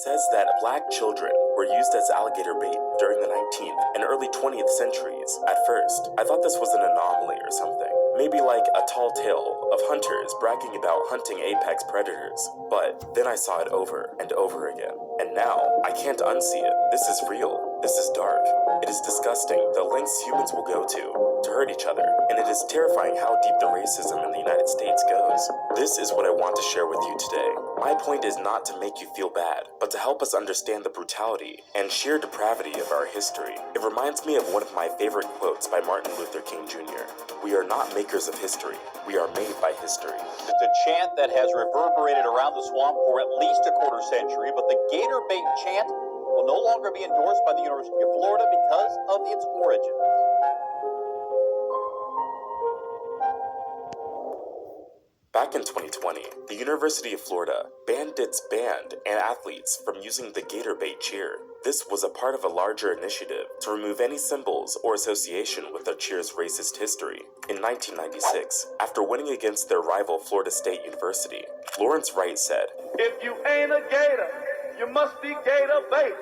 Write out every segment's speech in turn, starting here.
says that black children were used as alligator bait during the 19th and early 20th centuries. At first, I thought this was an anomaly or something. Maybe like a tall tale of hunters bragging about hunting apex predators. But then I saw it over and over again. And now, I can't unsee it. This is real. This is dark. It is disgusting the lengths humans will go to hurt each other. And it is terrifying how deep the racism in the United States goes. This is what I want to share with you today. My point is not to make you feel bad, but to help us understand the brutality and sheer depravity of our history. It reminds me of one of my favorite quotes by Martin Luther King Jr. "We are not makers of history. We are made by history." It's a chant that has reverberated around the swamp for at least a quarter century, but the gator bait chant will no longer be endorsed by the University of Florida because of its origins. Back in 2020, the University of Florida banned its band and athletes from using the gator bait cheer. This was a part of a larger initiative to remove any symbols or association with the cheer's racist history. In 1996, after winning against their rival Florida State University, Lawrence Wright said, "If you ain't a gator, you must be gator bait."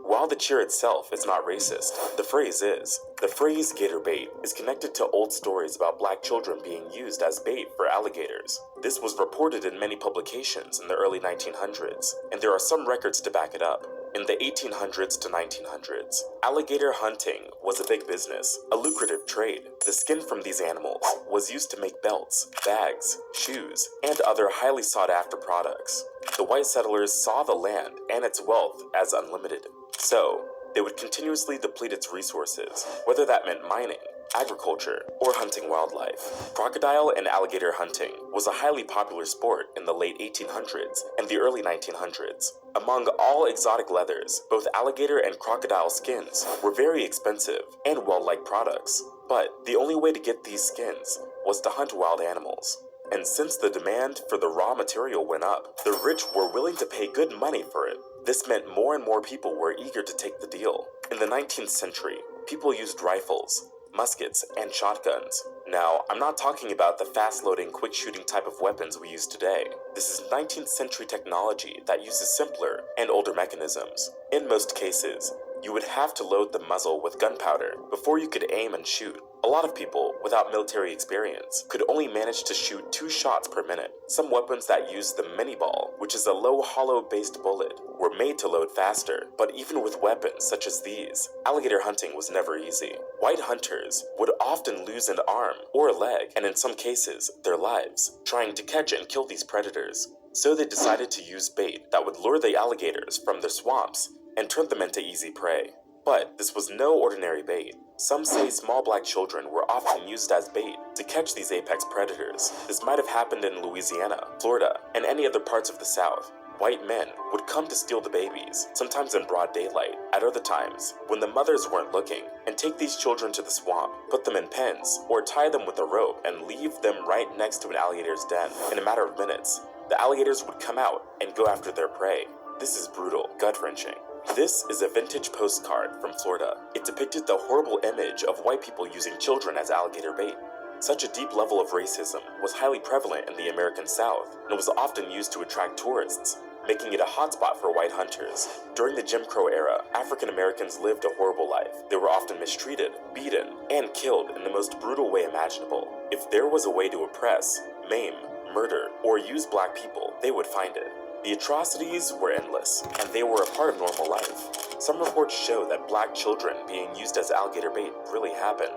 While the cheer itself is not racist, the phrase is. The phrase gator bait is connected to old stories about black children being used as bait for alligators. This was reported in many publications in the early 1900s, and there are some records to back it up. In the 1800s to 1900s, alligator hunting was a big business, a lucrative trade. The skin from these animals was used to make belts, bags, shoes, and other highly sought-after products. The white settlers saw the land and its wealth as unlimited. So, they would continuously deplete its resources, whether that meant mining, agriculture, or hunting wildlife. Crocodile and alligator hunting was a highly popular sport in the late 1800s and the early 1900s. Among all exotic leathers, both alligator and crocodile skins were very expensive and well-liked products. But the only way to get these skins was to hunt wild animals. And since the demand for the raw material went up, the rich were willing to pay good money for it. This meant more and more people were eager to take the deal. In the 19th century, people used rifles, muskets, and shotguns. Now, I'm not talking about the fast-loading, quick-shooting type of weapons we use today. This is 19th century technology that uses simpler and older mechanisms. In most cases, you would have to load the muzzle with gunpowder before you could aim and shoot. A lot of people, without military experience, could only manage to shoot 2 shots per minute. Some weapons that use the mini-ball, which is a low hollow-based bullet, were made to load faster. But even with weapons such as these, alligator hunting was never easy. White hunters would often lose an arm or a leg, and in some cases, their lives, trying to catch and kill these predators. So they decided to use bait that would lure the alligators from their swamps and turn them into easy prey. But this was no ordinary bait. Some say small black children were often used as bait to catch these apex predators. This might have happened in Louisiana, Florida, and any other parts of the South. White men would come to steal the babies, sometimes in broad daylight, at other times, when the mothers weren't looking, and take these children to the swamp, put them in pens, or tie them with a rope and leave them right next to an alligator's den. In a matter of minutes, the alligators would come out and go after their prey. This is brutal, gut-wrenching. This is a vintage postcard from Florida. It depicted the horrible image of white people using children as alligator bait. Such a deep level of racism was highly prevalent in the American South and was often used to attract tourists, making it a hotspot for white hunters. During the Jim Crow era, African Americans lived a horrible life. They were often mistreated, beaten, and killed in the most brutal way imaginable. If there was a way to oppress, maim, murder, or use black people, they would find it. The atrocities were endless, and they were a part of normal life. Some reports show that black children being used as alligator bait really happened.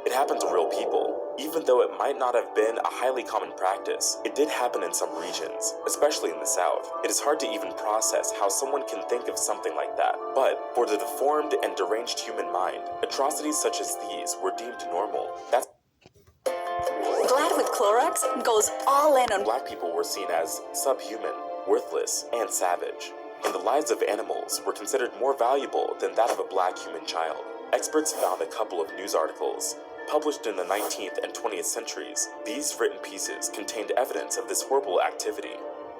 It happened to real people. Even though it might not have been a highly common practice, it did happen in some regions, especially in the South. It is hard to even process how someone can think of something like that. But for the deformed and deranged human mind, atrocities such as these were deemed normal. That's Glad with Clorox goes all in on black people were seen as subhuman, worthless, and savage, and the lives of animals were considered more valuable than that of a black human child. Experts found a couple of news articles published in the 19th and 20th centuries. These written pieces contained evidence of this horrible activity.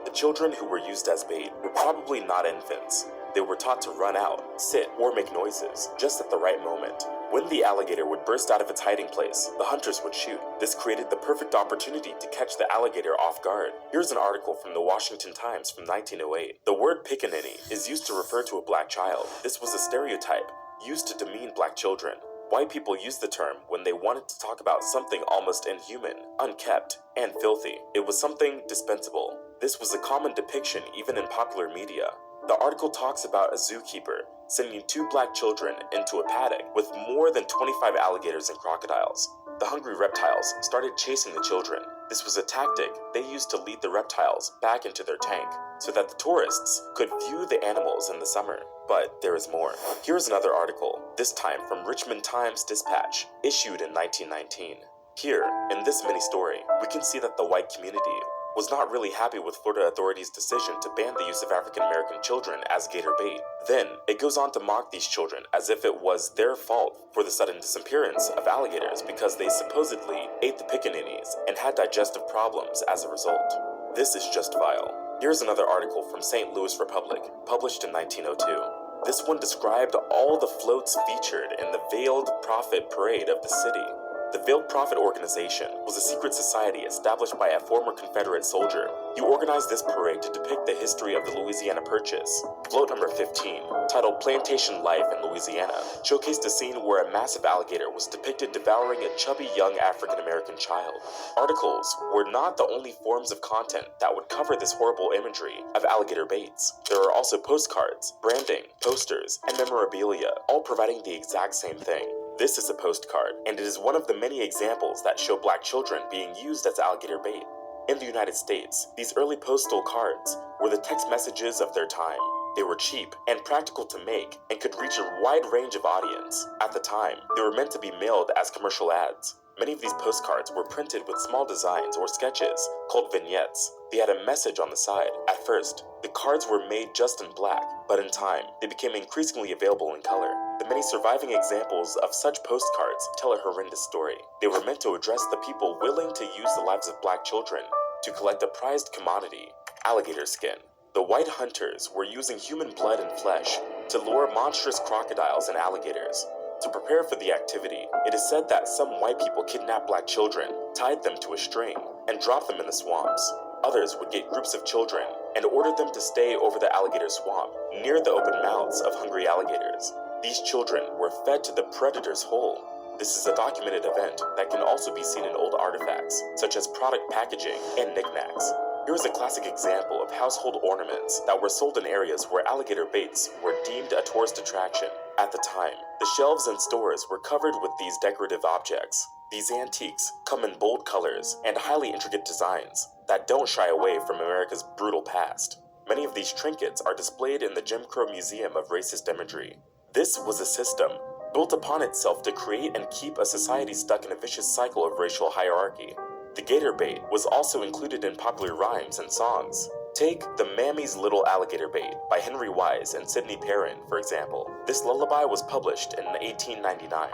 The children who were used as bait were probably not infants. They were taught to run out, sit, or make noises, just at the right moment. When the alligator would burst out of its hiding place, the hunters would shoot. This created the perfect opportunity to catch the alligator off guard. Here's an article from the Washington Times from 1908. The word pickaninny is used to refer to a black child. This was a stereotype used to demean black children. White people used the term when they wanted to talk about something almost inhuman, unkept, and filthy. It was something dispensable. This was a common depiction even in popular media. The article talks about a zookeeper sending 2 black children into a paddock with more than 25 alligators and crocodiles. The hungry reptiles started chasing the children. This was a tactic they used to lead the reptiles back into their tank so that the tourists could view the animals in the summer. But there is more. Here's another article, this time from Richmond Times-Dispatch, issued in 1919. Here, in this mini story, we can see that the white community was not really happy with Florida authorities' decision to ban the use of African American children as gator bait. Then, it goes on to mock these children as if it was their fault for the sudden disappearance of alligators because they supposedly ate the pickaninnies and had digestive problems as a result. This is just vile. Here's another article from St. Louis Republic, published in 1902. This one described all the floats featured in the Veiled Prophet Parade of the city. The Veiled Prophet organization was a secret society established by a former Confederate soldier. He organized this parade to depict the history of the Louisiana Purchase. Float number 15, titled Plantation Life in Louisiana, showcased a scene where a massive alligator was depicted devouring a chubby young African-American child. Articles were not the only forms of content that would cover this horrible imagery of alligator baits. There are also postcards, branding, posters, and memorabilia, all providing the exact same thing. This is a postcard, and it is one of the many examples that show black children being used as alligator bait. In the United States, these early postal cards were the text messages of their time. They were cheap and practical to make and could reach a wide range of audience. At the time, they were meant to be mailed as commercial ads. Many of these postcards were printed with small designs or sketches called vignettes. They had a message on the side. At first, the cards were made just in black, but in time, they became increasingly available in color. The many surviving examples of such postcards tell a horrendous story. They were meant to address the people willing to use the lives of black children to collect a prized commodity, alligator skin. The white hunters were using human blood and flesh to lure monstrous crocodiles and alligators. To prepare for the activity, it is said that some white people kidnapped black children, tied them to a string, and dropped them in the swamps. Others would get groups of children and order them to stay over the alligator swamp, near the open mouths of hungry alligators. These children were fed to the predators whole. This is a documented event that can also be seen in old artifacts, such as product packaging and knickknacks. Here is a classic example of household ornaments that were sold in areas where alligator baits were deemed a tourist attraction. At the time, the shelves in stores were covered with these decorative objects. These antiques come in bold colors and highly intricate designs that don't shy away from America's brutal past. Many of these trinkets are displayed in the Jim Crow Museum of Racist Imagery. This was a system built upon itself to create and keep a society stuck in a vicious cycle of racial hierarchy. The gator bait was also included in popular rhymes and songs. Take The Mammy's Little Alligator Bait by Henry Wise and Sidney Perrin, for example. This lullaby was published in 1899.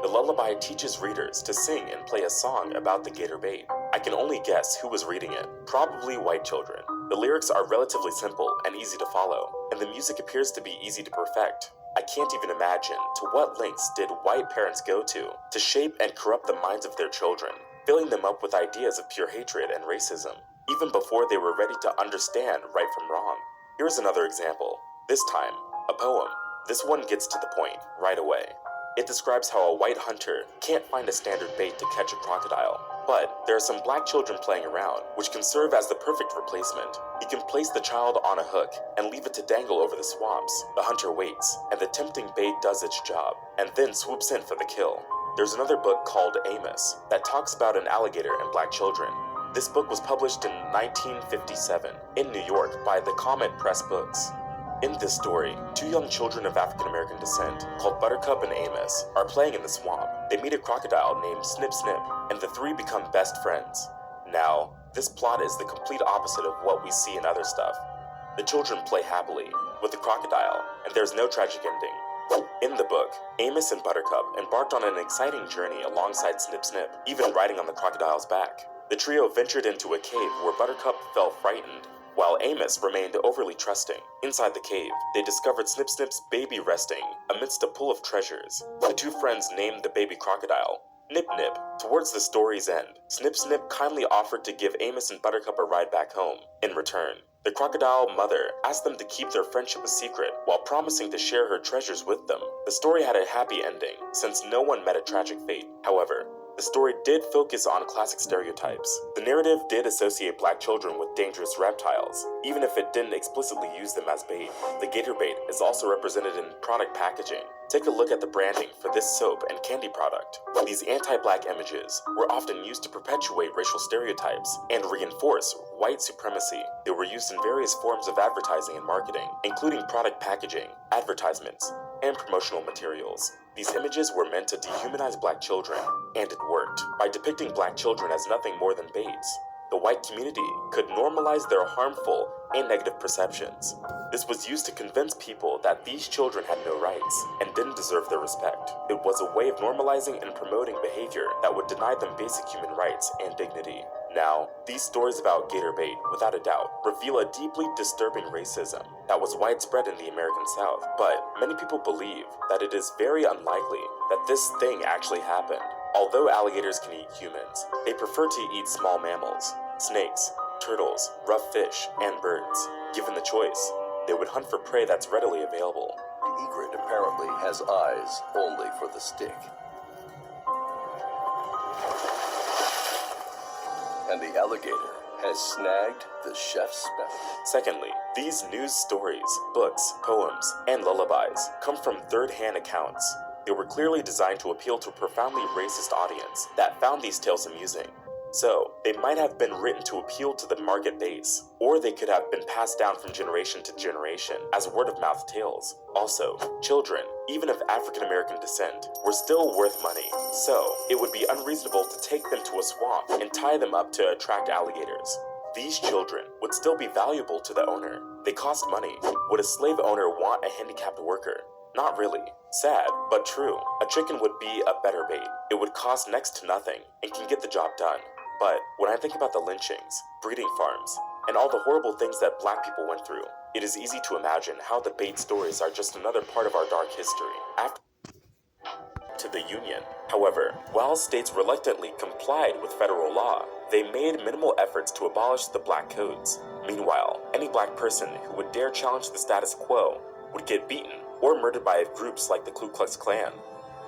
The lullaby teaches readers to sing and play a song about the gator bait. I can only guess who was reading it, probably white children. The lyrics are relatively simple and easy to follow, and the music appears to be easy to perfect. I can't even imagine to what lengths did white parents go to shape and corrupt the minds of their children, filling them up with ideas of pure hatred and racism, even before they were ready to understand right from wrong. Here's another example, this time, a poem. This one gets to the point right away. It describes how a white hunter can't find a standard bait to catch a crocodile, but there are some black children playing around, which can serve as the perfect replacement. He can place the child on a hook and leave it to dangle over the swamps. The hunter waits, and the tempting bait does its job, and then swoops in for the kill. There's another book called Amos that talks about an alligator and black children. This book was published in 1957 in New York by the Comet Press Books. In this story, 2 young children of African American descent, called Buttercup and Amos, are playing in the swamp. They meet a crocodile named Snip Snip, and the 3 become best friends. Now, this plot is the complete opposite of what we see in other stuff. The children play happily with the crocodile, and there's no tragic ending. In the book, Amos and Buttercup embarked on an exciting journey alongside Snip Snip, even riding on the crocodile's back. The trio ventured into a cave where Buttercup fell frightened while Amos remained overly trusting. Inside the cave, they discovered Snip Snip's baby resting amidst a pool of treasures. The two friends named the baby crocodile Nip Nip. Towards the story's end, Snip Snip kindly offered to give Amos and Buttercup a ride back home. In return, the crocodile mother asked them to keep their friendship a secret while promising to share her treasures with them. The story had a happy ending since no one met a tragic fate. However, the story did focus on classic stereotypes. The narrative did associate black children with dangerous reptiles, even if it didn't explicitly use them as bait. The gator bait is also represented in product packaging. Take a look at the branding for this soap and candy product. These anti-black images were often used to perpetuate racial stereotypes and reinforce white supremacy. They were used in various forms of advertising and marketing, including product packaging, advertisements, and promotional materials. These images were meant to dehumanize black children, and it worked. By depicting black children as nothing more than baits, the white community could normalize their harmful and negative perceptions. This was used to convince people that these children had no rights and didn't deserve their respect. It was a way of normalizing and promoting behavior that would deny them basic human rights and dignity. Now, these stories about gator bait, without a doubt, reveal a deeply disturbing racism that was widespread in the American South. But many people believe that it is very unlikely that this thing actually happened. Although alligators can eat humans, they prefer to eat small mammals, snakes, turtles, rough fish, and birds. Given the choice, they would hunt for prey that's readily available. The egret apparently has eyes only for the stick. And the alligator has snagged the chef's spoon. Secondly, these news stories, books, poems, and lullabies come from third-hand accounts. They were clearly designed to appeal to a profoundly racist audience that found these tales amusing. So, they might have been written to appeal to the market base, or they could have been passed down from generation to generation as word-of-mouth tales. Also, children, even of African American descent, were still worth money, so it would be unreasonable to take them to a swamp and tie them up to attract alligators. These children would still be valuable to the owner. They cost money. Would a slave owner want a handicapped worker? Not really. Sad, but true. A chicken would be a better bait. It would cost next to nothing and can get the job done. But when I think about the lynchings, breeding farms, and all the horrible things that black people went through, it is easy to imagine how the bait stories are just another part of our dark history. After to the Union. However, while states reluctantly complied with federal law, they made minimal efforts to abolish the black codes. Meanwhile, any black person who would dare challenge the status quo would get beaten or murdered by groups like the Ku Klux Klan.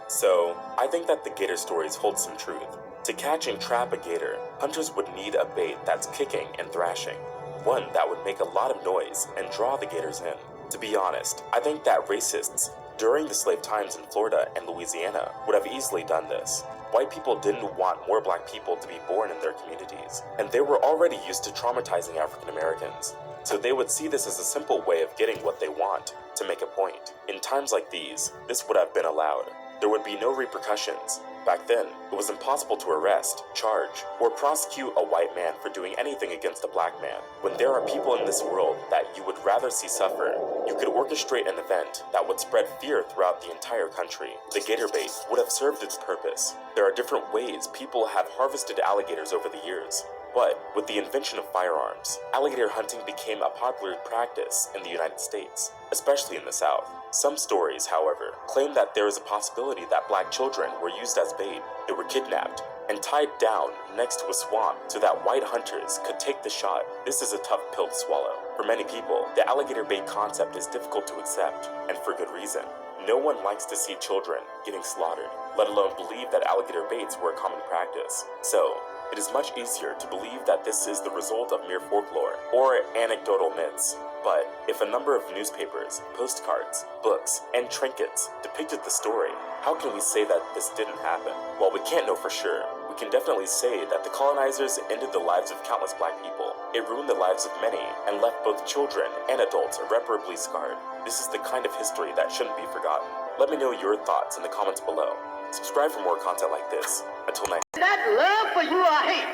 So, I think that the gator stories hold some truth. To catch and trap a gator, hunters would need a bait that's kicking and thrashing, one that would make a lot of noise and draw the gators in. To be honest, I think that racists during the slave times in Florida and Louisiana would have easily done this. White people didn't want more black people to be born in their communities, and they were already used to traumatizing African Americans. So they would see this as a simple way of getting what they want, to make a point. In times like these, this would have been allowed. There would be no repercussions. Back then, it was impossible to arrest, charge, or prosecute a white man for doing anything against a black man. When there are people in this world that you would rather see suffer, you could orchestrate an event that would spread fear throughout the entire country. The gator bait would have served its purpose. There are different ways people have harvested alligators over the years. But with the invention of firearms, alligator hunting became a popular practice in the United States, especially in the South. Some stories, however, claim that there is a possibility that black children were used as bait. They were kidnapped and tied down next to a swamp so that white hunters could take the shot. This is a tough pill to swallow. For many people, the alligator bait concept is difficult to accept, and for good reason. No one likes to see children getting slaughtered, let alone believe that alligator baits were a common practice. So, it is much easier to believe that this is the result of mere folklore or anecdotal myths. But if a number of newspapers, postcards, books, and trinkets depicted the story, how can we say that this didn't happen? While we can't know for sure, we can definitely say that the colonizers ended the lives of countless black people. It ruined the lives of many and left both children and adults irreparably scarred. This is the kind of history that shouldn't be forgotten. Let me know your thoughts in the comments below. Subscribe for more content like this. Until next Is that love for you or hate?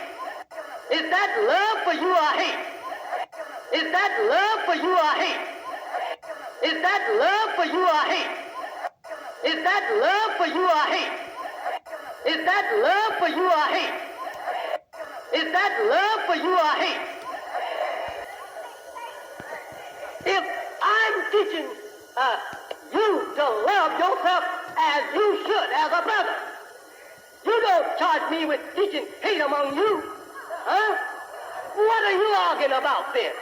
Is that love for you or hate? Is that love for you or hate? Is that love for you or hate? Is that love for you or hate? Is that love for you or hate? Is that love for you or hate? teaching you to love yourself as you should, as a brother. You don't charge me with teaching hate among you. Huh? What are you arguing about then?